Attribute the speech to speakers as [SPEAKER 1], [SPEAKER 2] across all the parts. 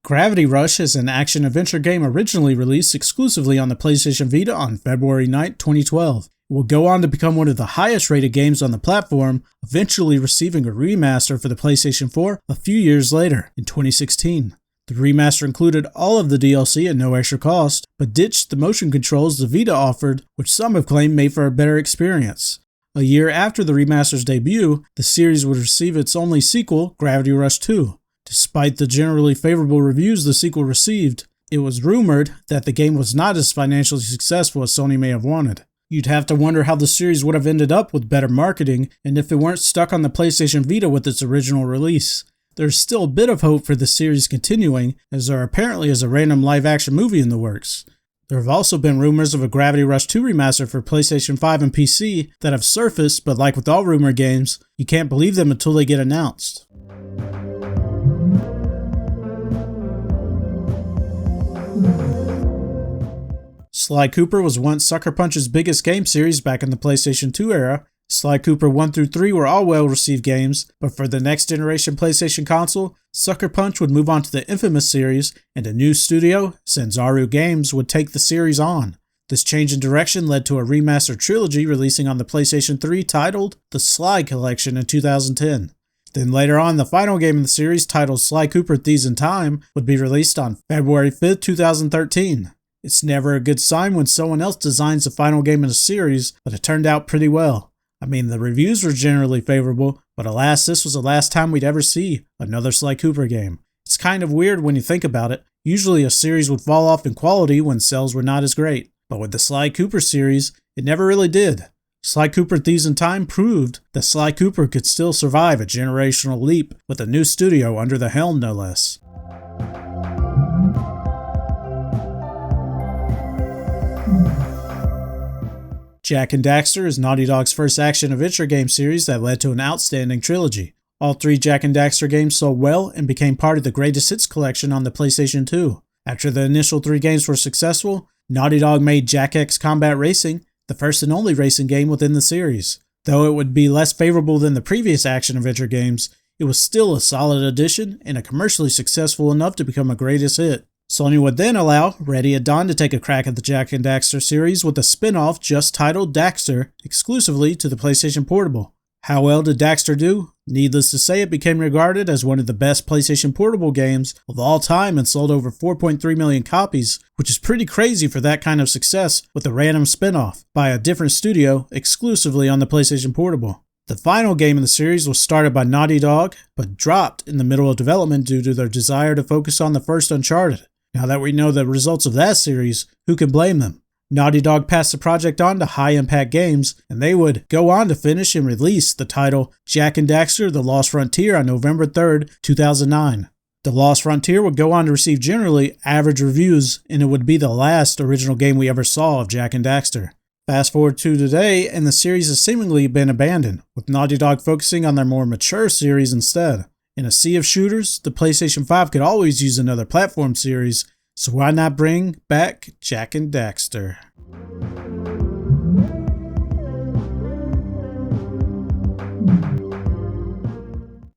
[SPEAKER 1] Gravity Rush is an action-adventure game originally released exclusively on the PlayStation Vita on February 9, 2012. It will go on to become one of the highest-rated games on the platform, eventually receiving a remaster for the PlayStation 4 a few years later, in 2016. The remaster included all of the DLC at no extra cost, but ditched the motion controls the Vita offered, which some have claimed made for a better experience. A year after the remaster's debut, the series would receive its only sequel, Gravity Rush 2. Despite the generally favorable reviews the sequel received, it was rumored that the game was not as financially successful as Sony may have wanted. You'd have to wonder how the series would have ended up with better marketing and if it weren't stuck on the PlayStation Vita with its original release. There's still a bit of hope for the series continuing, as there apparently is a random live-action movie in the works. There have also been rumors of a Gravity Rush 2 remaster for PlayStation 5 and PC that have surfaced, but like with all rumored games, you can't believe them until they get announced. Sly Cooper was once Sucker Punch's biggest game series back in the PlayStation 2 era. Sly Cooper 1 through 3 were all well-received games, but for the next generation PlayStation console, Sucker Punch would move on to the Infamous series, and a new studio, Sanzaru Games, would take the series on. This change in direction led to a remastered trilogy releasing on the PlayStation 3 titled The Sly Collection in 2010. Then later on, the final game in the series, titled Sly Cooper Thieves in Time, would be released on February 5, 2013. It's never a good sign when someone else designs the final game in a series, but it turned out pretty well. I mean, the reviews were generally favorable, but alas, this was the last time we'd ever see another Sly Cooper game. It's kind of weird when you think about it. Usually a series would fall off in quality when sales were not as great, but with the Sly Cooper series, it never really did. Sly Cooper Thieves in Time proved that Sly Cooper could still survive a generational leap with a new studio under the helm, no less. Jak and Daxter is Naughty Dog's first action-adventure game series that led to an outstanding trilogy. All three Jak and Daxter games sold well and became part of the Greatest Hits collection on the PlayStation 2. After the initial three games were successful, Naughty Dog made Jak X Combat Racing, the first and only racing game within the series. Though it would be less favorable than the previous action-adventure games, it was still a solid addition and commercially successful enough to become a greatest hit. Sony would then allow Ready at Dawn to take a crack at the Jak and Daxter series with a spin-off just titled Daxter, exclusively to the PlayStation Portable. How well did Daxter do? Needless to say, it became regarded as one of the best PlayStation Portable games of all time and sold over 4.3 million copies, which is pretty crazy for that kind of success with a random spin-off by a different studio exclusively on the PlayStation Portable. The final game in the series was started by Naughty Dog, but dropped in the middle of development due to their desire to focus on the first Uncharted. Now that we know the results of that series, who can blame them? Naughty Dog passed the project on to High Impact Games, and they would go on to finish and release the title Jak and Daxter The Lost Frontier on November 3rd, 2009. The Lost Frontier would go on to receive generally average reviews, and it would be the last original game we ever saw of Jak and Daxter. Fast forward to today, and the series has seemingly been abandoned, with Naughty Dog focusing on their more mature series instead. In a sea of shooters, the PlayStation 5 could always use another platform series, so why not bring back Jak and Daxter?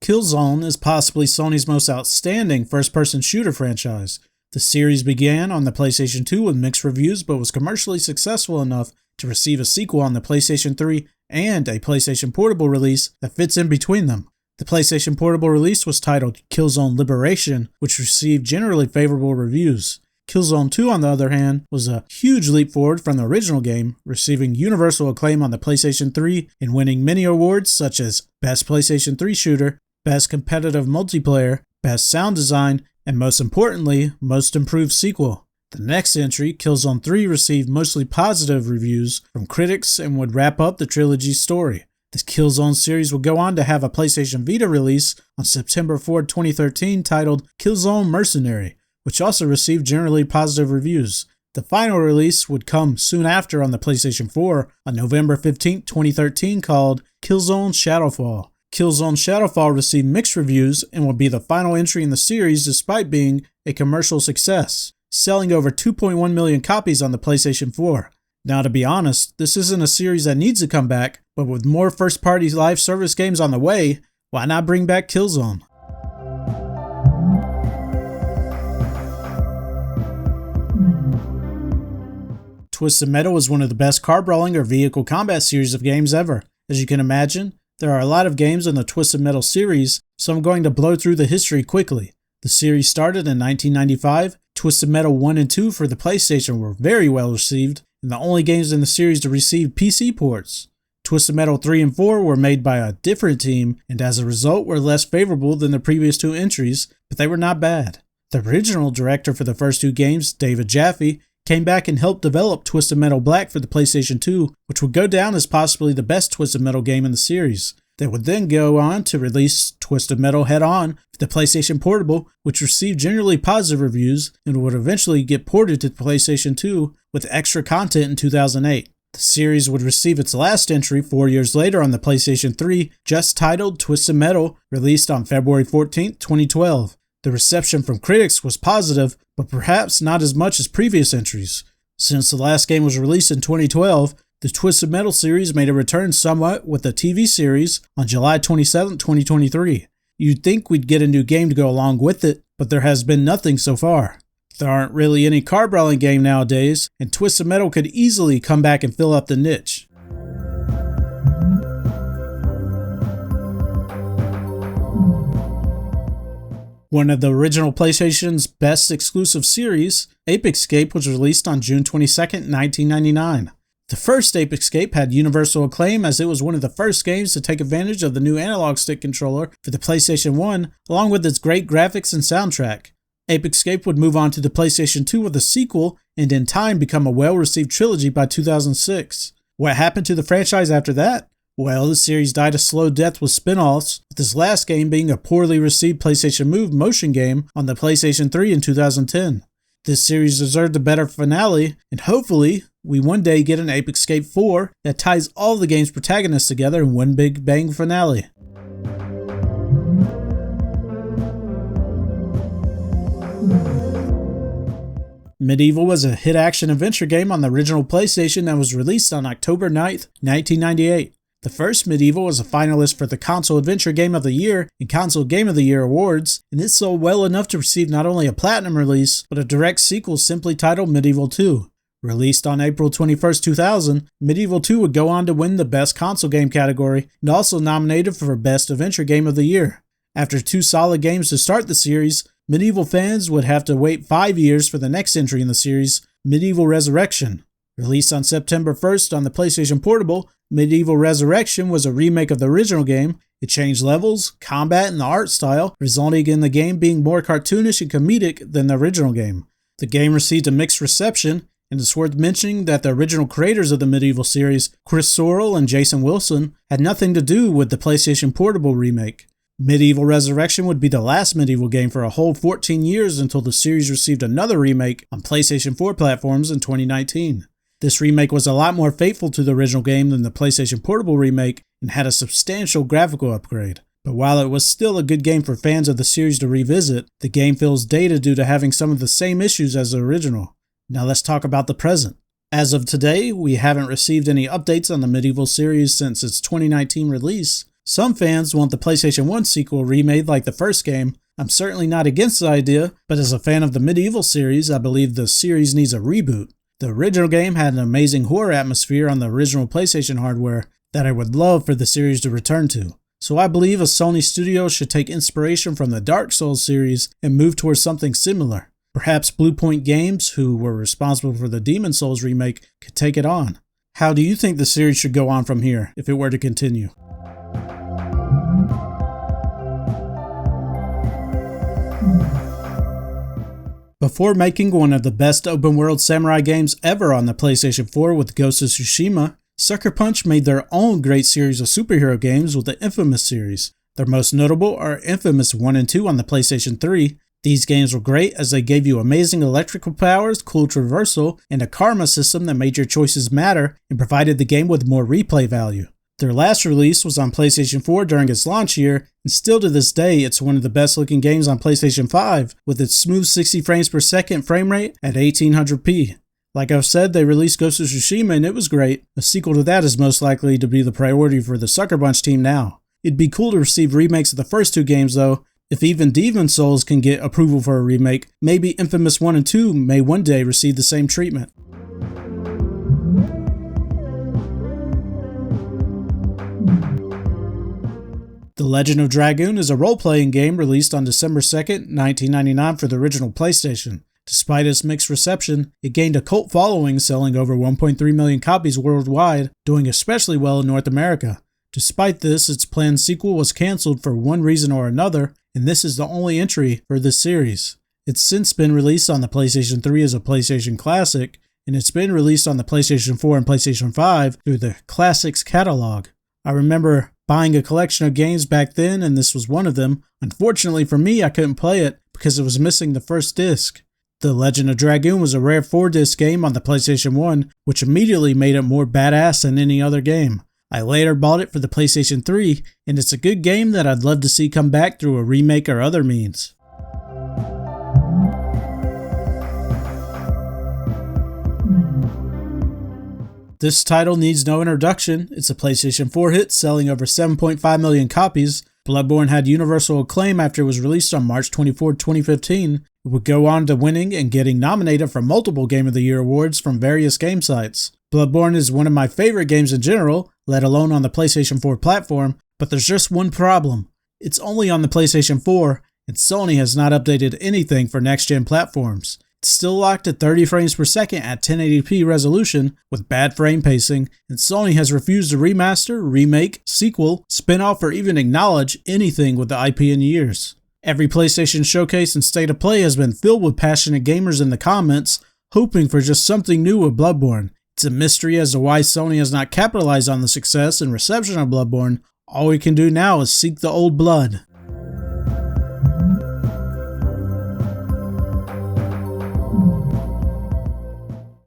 [SPEAKER 1] Killzone is possibly Sony's most outstanding first-person shooter franchise. The series began on the PlayStation 2 with mixed reviews, but was commercially successful enough to receive a sequel on the PlayStation 3 and a PlayStation Portable release that fits in between them. The PlayStation Portable release was titled Killzone Liberation, which received generally favorable reviews. Killzone 2, on the other hand, was a huge leap forward from the original game, receiving universal acclaim on the PlayStation 3 and winning many awards such as Best PlayStation 3 Shooter, Best Competitive Multiplayer, Best Sound Design, and most importantly, Most Improved Sequel. The next entry, Killzone 3, received mostly positive reviews from critics and would wrap up the trilogy's story. The Killzone series will go on to have a PlayStation Vita release on September 4, 2013 titled Killzone Mercenary, which also received generally positive reviews. The final release would come soon after on the PlayStation 4 on November 15, 2013 called Killzone Shadowfall. Killzone Shadowfall received mixed reviews and will be the final entry in the series despite being a commercial success, selling over 2.1 million copies on the PlayStation 4. Now, to be honest, this isn't a series that needs to come back, but with more first-party live service games on the way, why not bring back Killzone? Twisted Metal is one of the best car brawling or vehicle combat series of games ever. As you can imagine, there are a lot of games in the Twisted Metal series, so I'm going to blow through the history quickly. The series started in 1995. Twisted Metal 1 and 2 for the PlayStation were very well received, and the only games in the series to receive PC ports. Twisted Metal 3 and 4 were made by a different team, and as a result were less favorable than the previous two entries, but they were not bad. The original director for the first two games, David Jaffe, came back and helped develop Twisted Metal Black for the PlayStation 2, which would go down as possibly the best Twisted Metal game in the series. They would then go on to release Twisted Metal Head On for the PlayStation Portable, which received generally positive reviews and would eventually get ported to the PlayStation 2 with extra content in 2008. The series would receive its last entry 4 years later on the PlayStation 3, just titled Twisted Metal, released on February 14, 2012. The reception from critics was positive, but perhaps not as much as previous entries. Since the last game was released in 2012, the Twisted Metal series made a return somewhat with a TV series on July 27, 2023. You'd think we'd get a new game to go along with it, but there has been nothing so far. There aren't really any car brawling game nowadays, and Twisted Metal could easily come back and fill up the niche. One of the original PlayStation's best exclusive series, Ape Escape, was released on June 22, 1999. The first Ape Escape had universal acclaim as it was one of the first games to take advantage of the new analog stick controller for the PlayStation 1, along with its great graphics and soundtrack. Ape Escape would move on to the PlayStation 2 with a sequel, and in time become a well-received trilogy by 2006. What happened to the franchise after that? Well, the series died a slow death with spin-offs, with this last game being a poorly received PlayStation Move motion game on the PlayStation 3 in 2010. This series deserved a better finale, and hopefully, we one day get an Ape Escape 4 that ties all the game's protagonists together in one big bang finale. Medieval was a hit action-adventure game on the original PlayStation that was released on October 9, 1998. The first Medieval was a finalist for the Console Adventure Game of the Year and Console Game of the Year awards, and it sold well enough to receive not only a platinum release, but a direct sequel simply titled Medieval 2. Released on April 21, 2000, Medieval 2 would go on to win the Best Console Game category and also nominated for Best Adventure Game of the Year. After two solid games to start the series, Medieval fans would have to wait 5 years for the next entry in the series, Medieval Resurrection. Released on September 1st on the PlayStation Portable, Medieval Resurrection was a remake of the original game. It changed levels, combat, and the art style, resulting in the game being more cartoonish and comedic than the original game. The game received a mixed reception, and it's worth mentioning that the original creators of the Medieval series, Chris Sorrell and Jason Wilson, had nothing to do with the PlayStation Portable remake. Medieval Resurrection would be the last Medieval game for a whole 14 years until the series received another remake on PlayStation 4 platforms in 2019. This remake was a lot more faithful to the original game than the PlayStation Portable remake and had a substantial graphical upgrade. But while it was still a good game for fans of the series to revisit, the game feels dated due to having some of the same issues as the original. Now let's talk about the present. As of today, we haven't received any updates on the Medieval series since its 2019 release. Some fans want the PlayStation 1 sequel remade like the first game. I'm certainly not against the idea, but as a fan of the Medieval series, I believe the series needs a reboot. The original game had an amazing horror atmosphere on the original PlayStation hardware that I would love for the series to return to. So I believe a Sony studio should take inspiration from the Dark Souls series and move towards something similar. Perhaps Bluepoint Games, who were responsible for the Demon Souls remake, could take it on. How do you think the series should go on from here if it were to continue? Before making one of the best open-world samurai games ever on the PlayStation 4 with Ghost of Tsushima, Sucker Punch made their own great series of superhero games with the Infamous series. Their most notable are Infamous 1 and 2 on the PlayStation 3. These games were great as they gave you amazing electrical powers, cool traversal, and a karma system that made your choices matter and provided the game with more replay value. Their last release was on PlayStation 4 during its launch year, and still to this day it's one of the best looking games on PlayStation 5, with its smooth 60 frames per second frame rate at 1800p. Like I've said, they released Ghost of Tsushima and it was great. A sequel to that is most likely to be the priority for the Sucker Punch team now. It'd be cool to receive remakes of the first two games though. If even Demon Souls can get approval for a remake, maybe Infamous 1 and 2 may one day receive the same treatment. The Legend of Dragoon is a role-playing game released on December 2nd, 1999 for the original PlayStation. Despite its mixed reception, it gained a cult following, selling over 1.3 million copies worldwide, doing especially well in North America. Despite this, its planned sequel was cancelled for one reason or another, and this is the only entry for this series. It's since been released on the PlayStation 3 as a PlayStation Classic, and it's been released on the PlayStation 4 and PlayStation 5 through the Classics catalog. I remember buying a collection of games back then, and this was one of them. Unfortunately for me, I couldn't play it because it was missing the first disc. The Legend of Dragoon was a rare 4-disc game on the PlayStation 1, which immediately made it more badass than any other game. I later bought it for the PlayStation 3, and it's a good game that I'd love to see come back through a remake or other means. This title needs no introduction. It's a PlayStation 4 hit, selling over 7.5 million copies. Bloodborne had universal acclaim after it was released on March 24, 2015. It would go on to winning and getting nominated for multiple Game of the Year awards from various game sites. Bloodborne is one of my favorite games in general, let alone on the PlayStation 4 platform, but there's just one problem. It's only on the PlayStation 4, and Sony has not updated anything for next-gen platforms. It's still locked at 30 frames per second at 1080p resolution with bad frame pacing, and Sony has refused to remaster, remake, sequel, spin-off, or even acknowledge anything with the IP in years. Every PlayStation showcase and state of play has been filled with passionate gamers in the comments, hoping for just something new with Bloodborne. It's a mystery as to why Sony has not capitalized on the success and reception of Bloodborne. All we can do now is seek the old blood.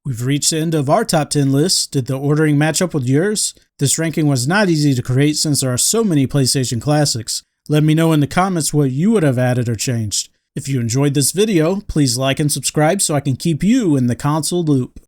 [SPEAKER 1] We've reached the end of our top 10 list. Did the ordering match up with yours? This ranking was not easy to create since there are so many PlayStation classics. Let me know in the comments what you would have added or changed. If you enjoyed this video, please like and subscribe so I can keep you in the console loop.